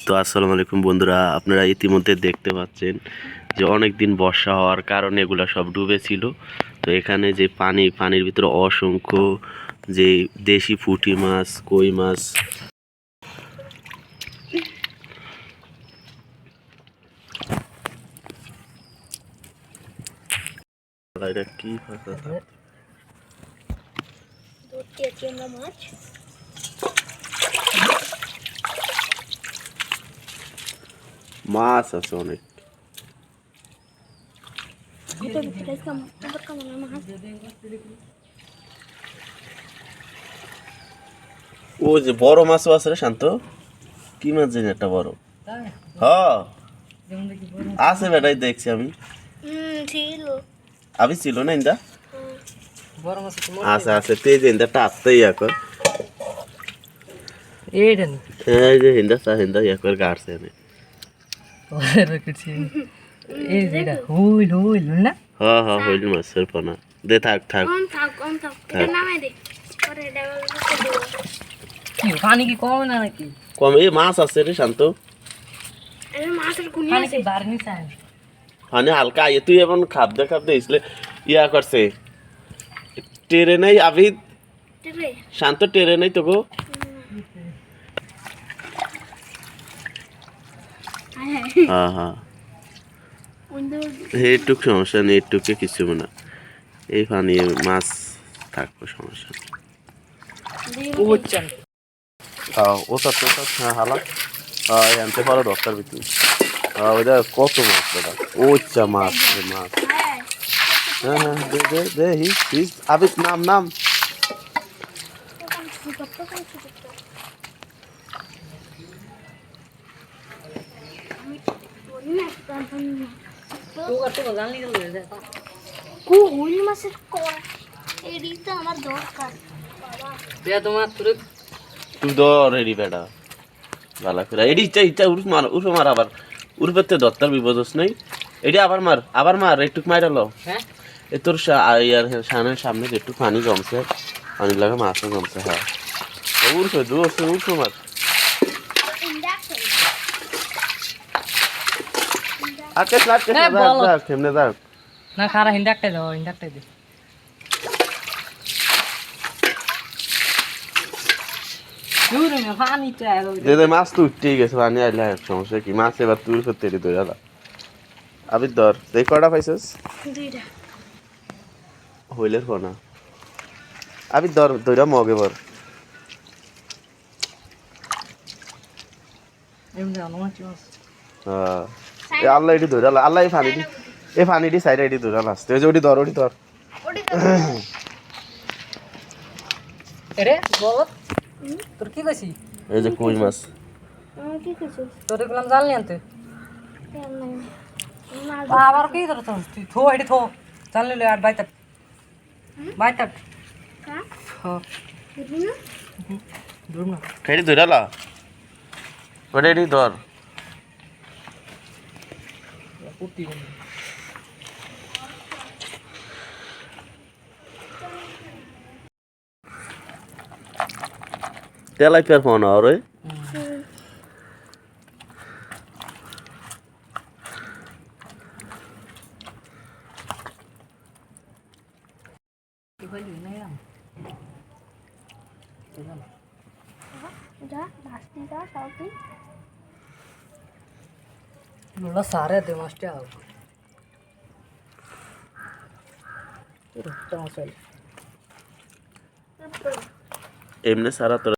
তো আসসালামু আলাইকুম বন্ধুরা, আপনারা ইতিমধ্যে দেখতে পাচ্ছেন যে অনেক দিন বর্ষা হওয়ার কারণে এগুলা সব ডুবেছিল। তো এখানে যে পানির ভিতরে অসংখ্য যে দেশি পুঁটি মাছ, কই মাছ, এটা কি মাছ আছে অনেক। ও যে বড় মাছও আছে রে শান্ত, কি মাছ জানি একটা বড়। হ্যাঁ আছে বেটাই, দেখছি আমি। আমি ছিল না ইন্দা আছে আছে তেজ ইন্দা টাপতেই এখন এই যে হিন্দা সা হিন্দা একবার গাড়ছে না এই যেটা হইল হইল না। হ্যাঁ হ্যাঁ হইল মাছের পোনা দে থাক থাক পানি কি কম না নাকি? কম এই মাছ আছে রে শান্ত, পানি কি বাড়নি চাই পানি হালকা আইয়ে তুই এখন খাদ্য ইসলে ইয়া করছে টেরে নাই আবি শান্ত টেরে নাই তো গো। হ্যাঁ হ্যাঁ এইটুক সমস্যা নেই, এইটুকে কিছু না, এই পানি মাছ থাকবো সমস্যা নেই। ও সব হ্যাঁ হালা আনতে পারো ডক্টর ভিতরে। ওইটা কত মাছ দাদা, ও ইচ্ছা মাছ মাছ। হ্যাঁ হ্যাঁ দে দে দে হি আবিদ নাম নাম তুই ধর রেডি বেটা ভালো করে এডি ইচ্ছা ইচ্ছা উঠে মার আবার উঠবে দত্তার বিপদস নেই। এডি আবার মার একটু মাইরালো। হ্যাঁ এ তোর ইয়ার সামনে একটু পানি জমছে, পানি লাগা মাছও জমছে। হ্যাঁ উঠবে দোস্ত উঠো মার আজকে কেমনে যাক না খারা হিন্দাকটাই দাও হিন্দাকটাই দে দে মাছ তো উঠতেই গেছে, পানি আইলে সমস্যা কি, মাছ এবার তুই করতে ধরে আলা আবির ধর দেখ কটা পাইছিস হইলের ফোনা আবির ধর ধৈরা মগে বর আল্লাহ এটি ধরে আল্লাহ এই পানিটি সাইডে এটি ধরে আসতে ওই যে ওটি ধর ওটি ধর তোর কি কইছি এই যে কই মাছ তোর এগুলো জানলি আনতে আবার কি ধরছ তুই থো এটি থো জানলি আর বাইতাট বাইতাট হ্যাঁ দূর না খেড়ি ধরে আলা ওটা এটি ধর পুটি তেলাই পের ফোন আর ওই লোলা সারে দে মাস্টার এমনি সারা তোর